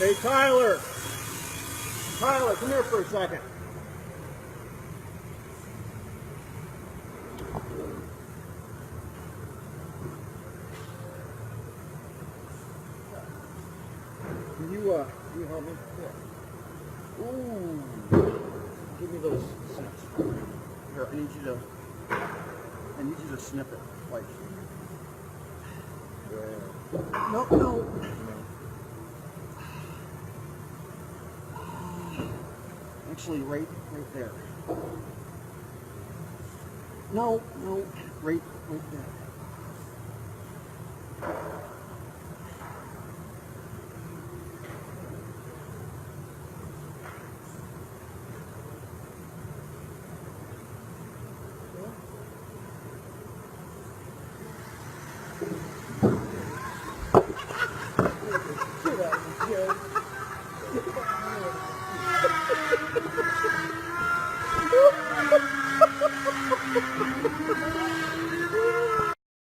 Hey, Tyler. Tyler, come here for a second. Can you help me? Yeah. Ooh. Give me those snips. Here, I need you to snip it. Like. Yeah. No. Actually, right there. No, right there.